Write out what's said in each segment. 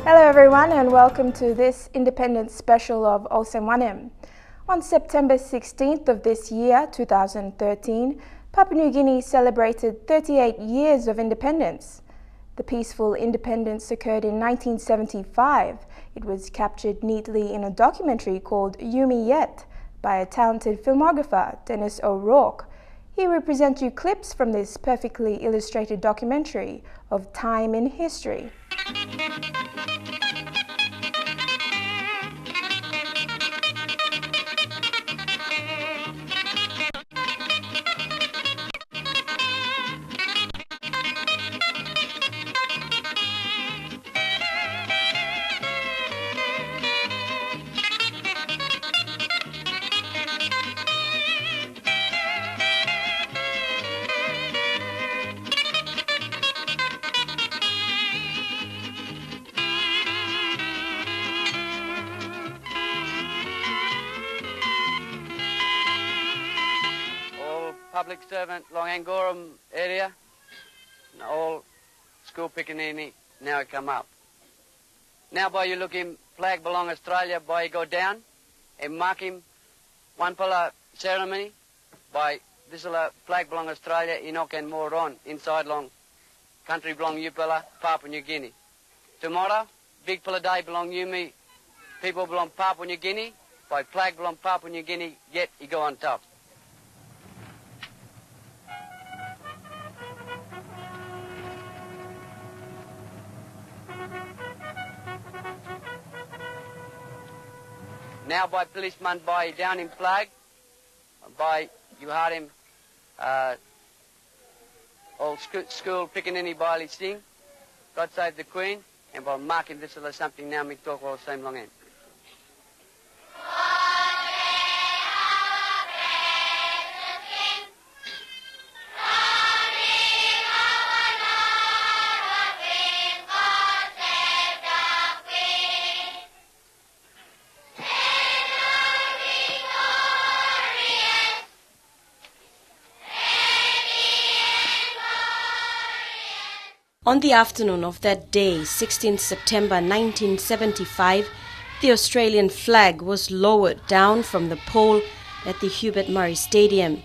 Hello everyone and welcome to this Independence special of Olsem Wanem. On September 16th of this year, 2013, Papua New Guinea celebrated 38 years of independence. The peaceful independence occurred in 1975. It was captured neatly in a documentary called Yumi Yet by a talented filmographer, Dennis O'Rourke. Here we present you clips from this perfectly illustrated documentary of time in history. Public servant, Long Angoram area, and all school pickaninny now it come up. Now by you look him, flag belong Australia, by you go down and mark him one pillar ceremony, by this flag belong Australia, Enoch and more on, inside long country belong Upilla, Papua New Guinea. Tomorrow, big pillar day belong you me, people belong Papua New Guinea, by flag belong Papua New Guinea, yet you go on top. Now by policeman by down in flag, by you heard him old school pickaninny by sing, God save the Queen, and by marking this or something now we talk all the same long end. On the afternoon of that day, 16th September 1975, the Australian flag was lowered down from the pole at the Hubert Murray Stadium.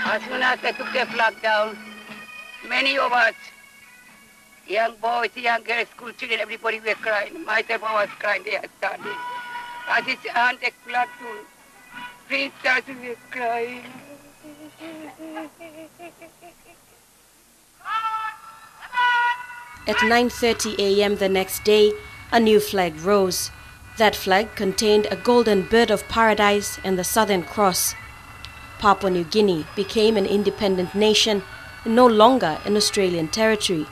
As soon as they took their flag down, many of us Young boys, young girls, school children, everybody were crying. Myself, I was crying. They had started. As his aunt platoon, princess were crying. At 9:30 a.m. the next day, a new flag rose. That flag contained a golden bird of paradise and the Southern Cross. Papua New Guinea became an independent nation and no longer an Australian territory.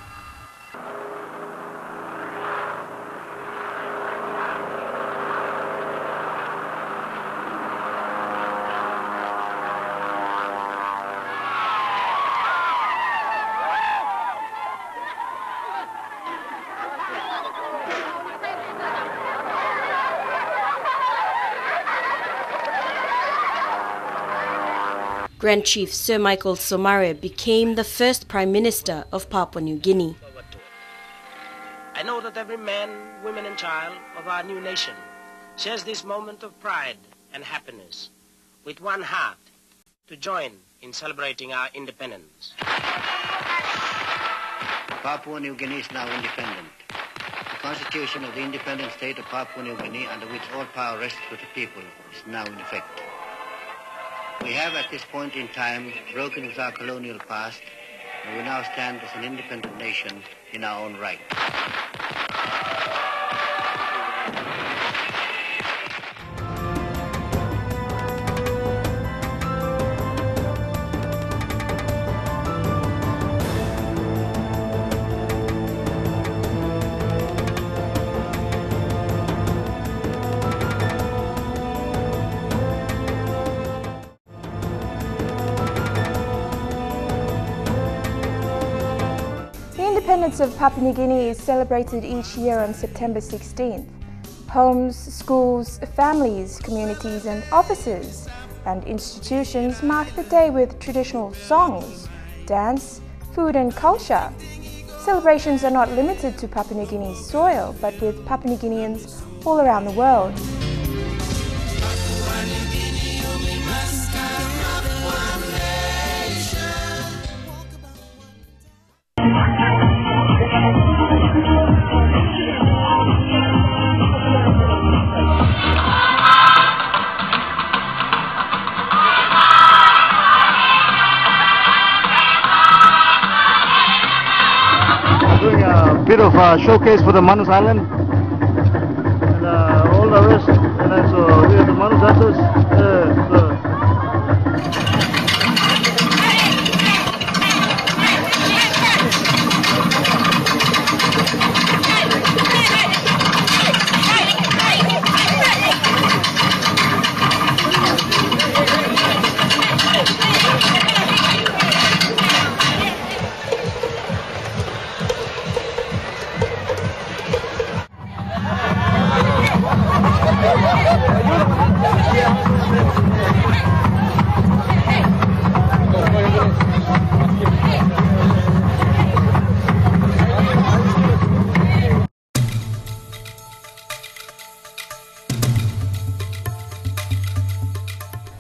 Grand Chief Sir Michael Somare became the first Prime Minister of Papua New Guinea. I know that every man, woman and child of our new nation shares this moment of pride and happiness with one heart to join in celebrating our independence. Papua New Guinea is now independent. The Constitution of the independent state of Papua New Guinea, under which all power rests with the people, is now in effect. We have at this point in time broken with our colonial past, and we now stand as an independent nation in our own right. The independence of Papua New Guinea is celebrated each year on September 16th. Homes, schools, families, communities and offices and institutions mark the day with traditional songs, dance, food and culture. Celebrations are not limited to Papua New Guinea's soil, but with Papua New Guineans all around the world. Doing a bit of a showcase for the Manus Island and all the rest, and then so we have the Manus dancers.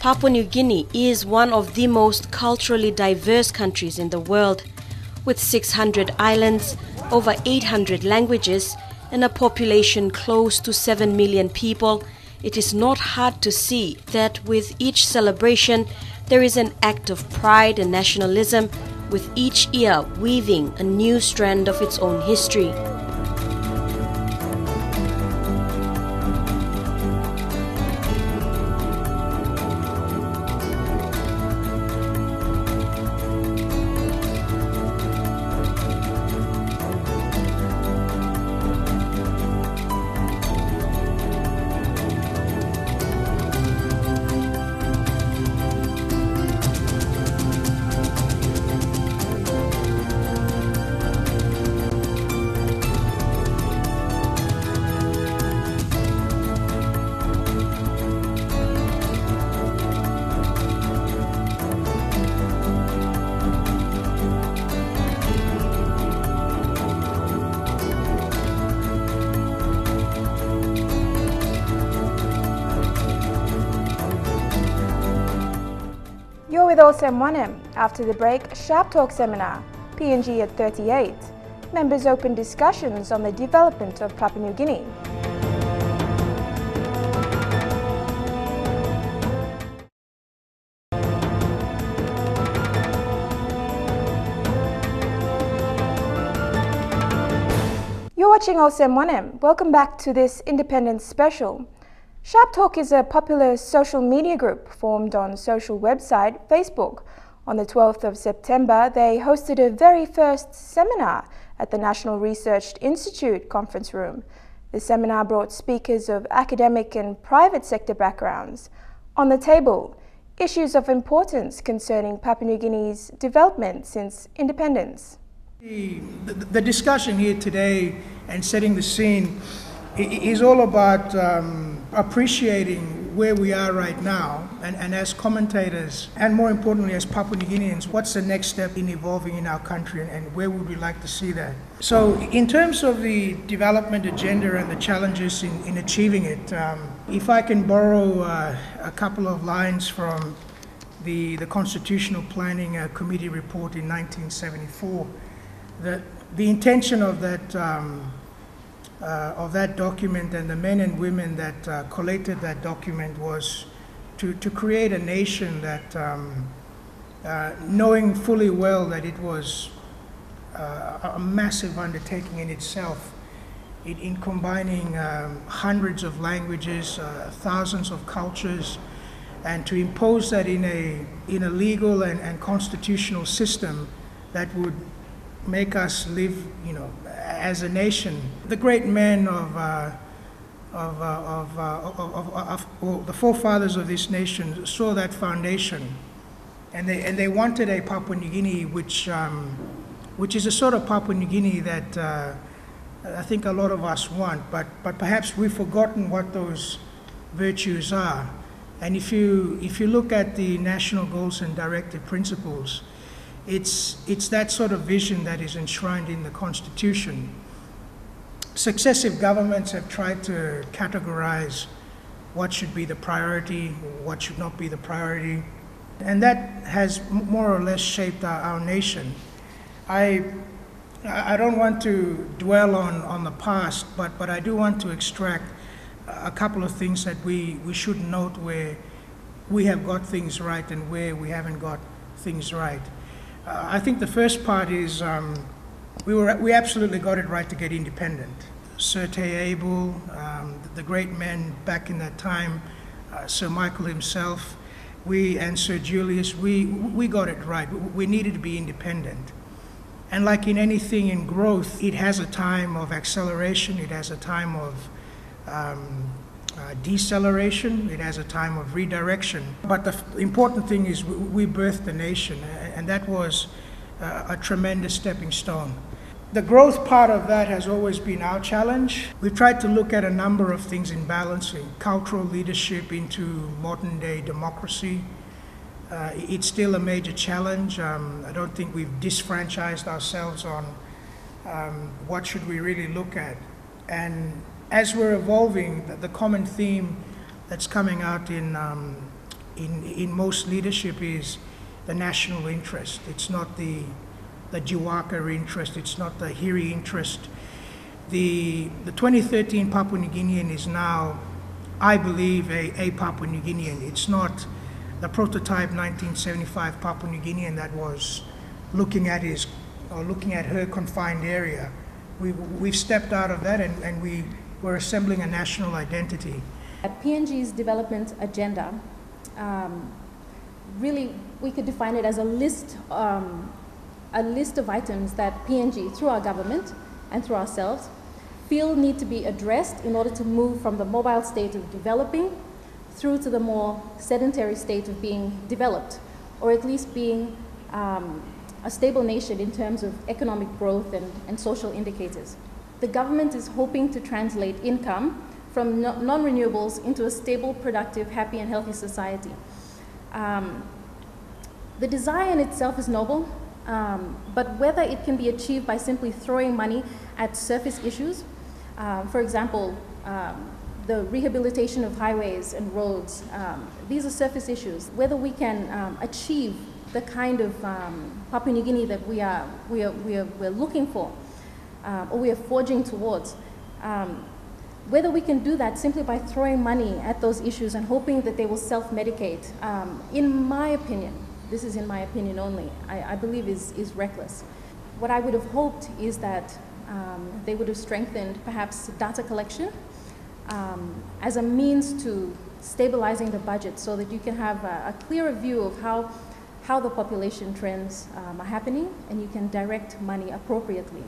Papua New Guinea is one of the most culturally diverse countries in the world, with 600 islands, over 800 languages, and a population close to 7 million people. It is not hard to see that with each celebration there is an act of pride and nationalism, with each year weaving a new strand of its own history. You're with Olsem Wanem. After the break, Sharp Talk Seminar, PNG at 38. members opened discussions on the development of Papua New Guinea. You're watching Olsem Wanem. Welcome back to this Independence special. Sharp Talk is a popular social media group formed on social website Facebook. On the 12th of September, they hosted a very first seminar at the National Research Institute conference room. The seminar brought speakers of academic and private sector backgrounds. On the table, issues of importance concerning Papua New Guinea's development since independence. The discussion here today and setting the scene is all about appreciating where we are right now and as commentators, and more importantly as Papua New Guineans, what's the next step in evolving in our country and where would we like to see that. So in terms of the development agenda and the challenges in achieving it, if I can borrow a couple of lines from the Constitutional Planning Committee report in 1974, the intention of that document and the men and women that collated that document was to create a nation that, knowing fully well that it was a massive undertaking in itself, in combining hundreds of languages, thousands of cultures, and to impose that in a legal and constitutional system that would make us live, as a nation. The great men the forefathers of this nation saw that foundation, and they wanted a Papua New Guinea which is a sort of Papua New Guinea that I think a lot of us want, but perhaps we've forgotten what those virtues are. And if you look at the national goals and directive principles, it's that sort of vision that is enshrined in the Constitution. Successive governments have tried to categorize what should be the priority, what should not be the priority, and that has more or less shaped our nation. I don't want to dwell on the past, but I do want to extract a couple of things that we should note where we have got things right and where we haven't got things right. I think the first part is we absolutely got it right to get independent. Sir Tay Abel, the great men back in that time, Sir Michael himself, and Sir Julius, we got it right. We needed to be independent. And like in anything in growth, it has a time of acceleration, it has a time of deceleration, it has a time of redirection. But the important thing is we birthed the nation, and that was a tremendous stepping stone. The growth part of that has always been our challenge. We've tried to look at a number of things in balancing cultural leadership into modern day democracy. It's still a major challenge. I don't think we've disfranchised ourselves on what should we really look at. And as we're evolving, the common theme that's coming out in most leadership is the national interest. It's not the Jiwaka interest, it's not the Hiri interest. The 2013 Papua New Guinean is now, I believe, a Papua New Guinean. It's not the prototype 1975 Papua New Guinean that was looking at her confined area. We've stepped out of that and we're assembling a national identity. PNG's development agenda, really we could define it as a list of items that PNG, through our government and through ourselves, feel need to be addressed in order to move from the mobile state of developing through to the more sedentary state of being developed, or at least being a stable nation in terms of economic growth and social indicators. The government is hoping to translate income from non-renewables into a stable, productive, happy and healthy society. The desire in itself is noble, but whether it can be achieved by simply throwing money at surface issues, for example, the rehabilitation of highways and roads, these are surface issues. Whether we can achieve the kind of Papua New Guinea that we're looking for, or we are forging towards. Whether we can do that simply by throwing money at those issues and hoping that they will self-medicate, in my opinion, this is in my opinion only, I believe is reckless. What I would have hoped is that they would have strengthened perhaps data collection as a means to stabilizing the budget so that you can have a clearer view of how the population trends are happening, and you can direct money appropriately.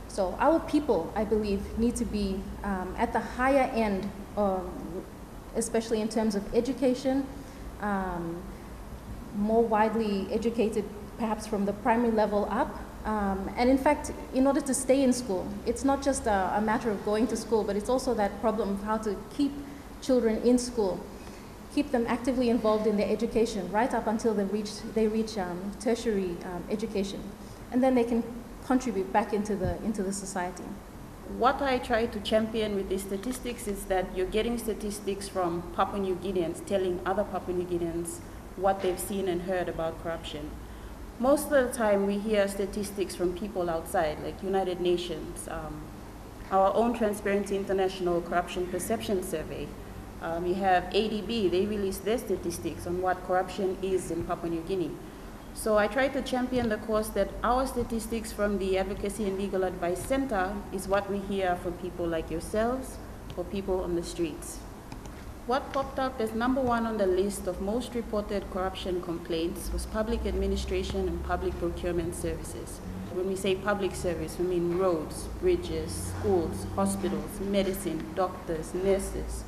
So our people, I believe, need to be at the higher end, especially in terms of education, more widely educated perhaps from the primary level up. And in fact, in order to stay in school, it's not just a matter of going to school, but it's also that problem of how to keep children in school, keep them actively involved in their education right up until they reach tertiary education. And then they can contribute back into the society. What I try to champion with these statistics is that you're getting statistics from Papua New Guineans telling other Papua New Guineans what they've seen and heard about corruption. Most of the time we hear statistics from people outside, like United Nations, our own Transparency International Corruption Perception Survey. We have ADB, they release their statistics on what corruption is in Papua New Guinea. So I try to champion the cause that our statistics from the Advocacy and Legal Advice Center is what we hear from people like yourselves or people on the streets. What popped up as #1 on the list of most reported corruption complaints was public administration and public procurement services. When we say public service, we mean roads, bridges, schools, hospitals, medicine, doctors, nurses,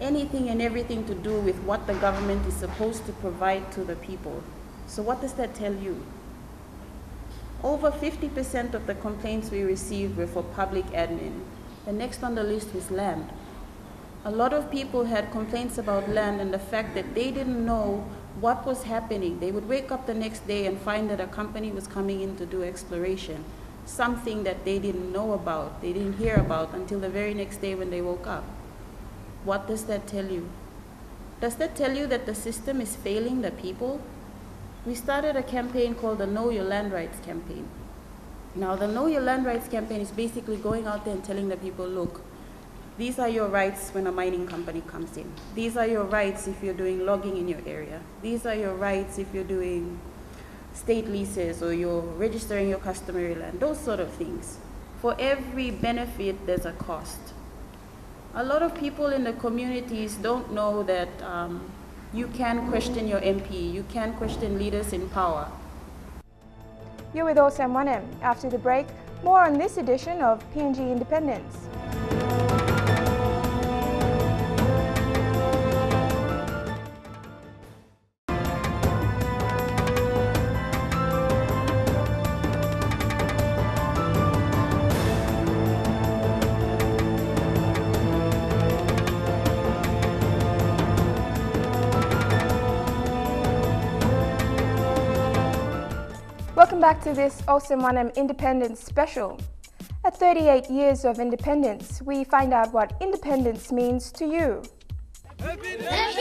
anything and everything to do with what the government is supposed to provide to the people. So what does that tell you? Over 50% of the complaints we received were for public admin. The next on the list was land. A lot of people had complaints about land and the fact that they didn't know what was happening. They would wake up the next day and find that a company was coming in to do exploration, something that they didn't know about, they didn't hear about until the very next day when they woke up. What does that tell you? Does that tell you that the system is failing the people? We started a campaign called the Know Your Land Rights campaign. Now, the Know Your Land Rights campaign is basically going out there and telling the people, look, these are your rights when a mining company comes in. These are your rights if you're doing logging in your area. These are your rights if you're doing state leases or you're registering your customary land, those sort of things. For every benefit, there's a cost. A lot of people in the communities don't know that you can question your MP, you can question leaders in power. You're with Olsem Wanem. After the break, more on this edition of PNG Independence. Welcome back to this Olsem Wanem Independence Special. At 38 years of independence, we find out what independence means to you. Happy Independence!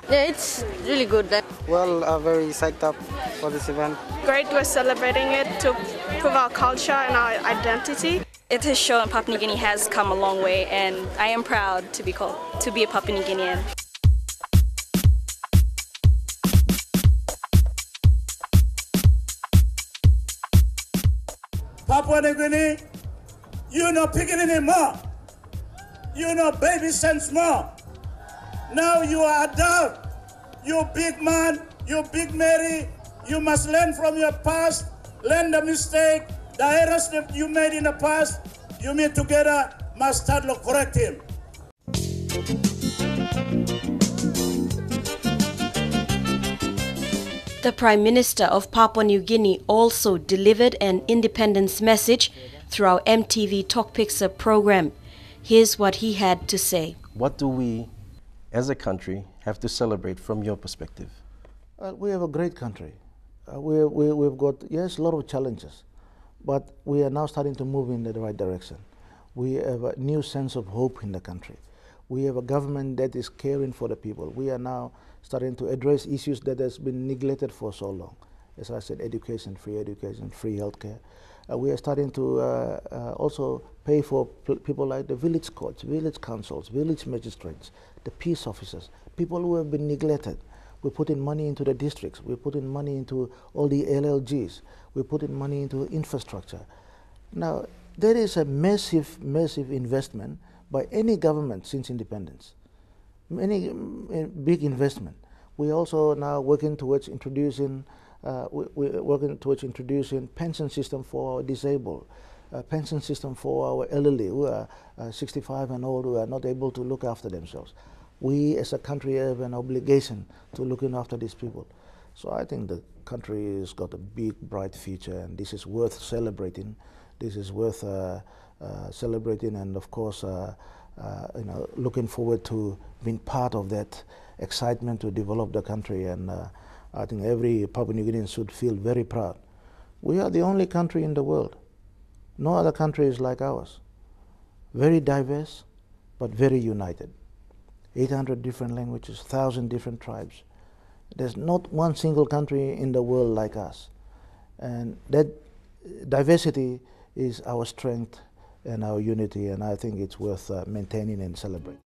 Yeah, it's really good. Well, very psyched up for this event. Great, we're celebrating it to prove our culture and our identity. It has shown Papua New Guinea has come a long way, and I am proud to be a Papua New Guinean. Papua New Guinea, you're not picking anymore. You're not baby sense more. Now you are adult. You're big man, you're big Mary. You must learn from your past, learn the mistake, the errors that you made in the past. You meet together, must start to correct him. The Prime Minister of Papua New Guinea also delivered an independence message through our MTV Talk Picture program. Here's what he had to say. What do we, as a country, have to celebrate from your perspective? We have a great country. We've got, yes, a lot of challenges, but we are now starting to move in the right direction. We have a new sense of hope in the country. We have a government that is caring for the people. We are now starting to address issues that has been neglected for so long. as I said, education, free healthcare. We are starting to also pay for people like the village courts, village councils, village magistrates, the peace officers, people who have been neglected. We're putting money into the districts. We're putting money into all the LLGs. We're putting money into infrastructure. Now, there is a massive investment by any government since independence. Many big investment. We're also now working towards introducing pension system for disabled, pension system for our elderly who are 65 and old, who are not able to look after themselves. We as a country have an obligation to looking after these people. So I think the country has got a big, bright future, and this is worth celebrating. This is worth celebrating, and of course, looking forward to being part of that excitement to develop the country. And I think every Papua New Guinean should feel very proud. We are the only country in the world. No other country is like ours. Very diverse, but very united. 800 different languages, 1,000 different tribes. There's not one single country in the world like us. And that diversity is our strength and our unity, and I think it's worth maintaining and celebrating.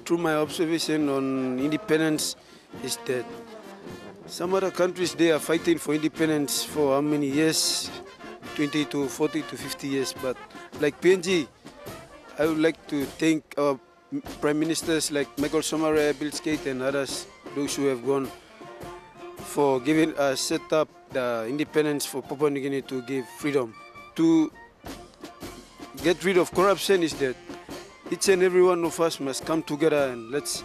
Through my observation on independence is that some other countries, they are fighting for independence for how many years? 20 to 40 to 50 years. But like PNG, I would like to thank our prime ministers like Michael Somare, Bill Skate and others, those who have gone, for giving us set up the independence for Papua New Guinea to give freedom. To get rid of corruption is that each and every one of us must come together and let's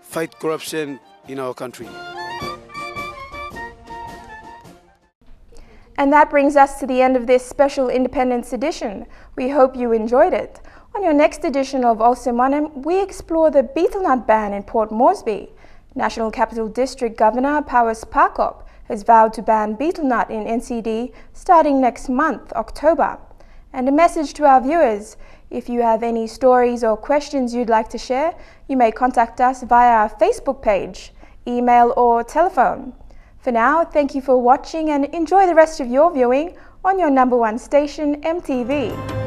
fight corruption in our country. And that brings us to the end of this special Independence edition. We hope you enjoyed it. On your next edition of Olsem Wanem, we explore the betel nut ban in Port Moresby. National Capital District Governor Powis Parkop has vowed to ban betel nut in NCD starting next month, October. And a message to our viewers: if you have any stories or questions you'd like to share, you may contact us via our Facebook page, email or telephone. For now, thank you for watching and enjoy the rest of your viewing on your #1 station, MTV.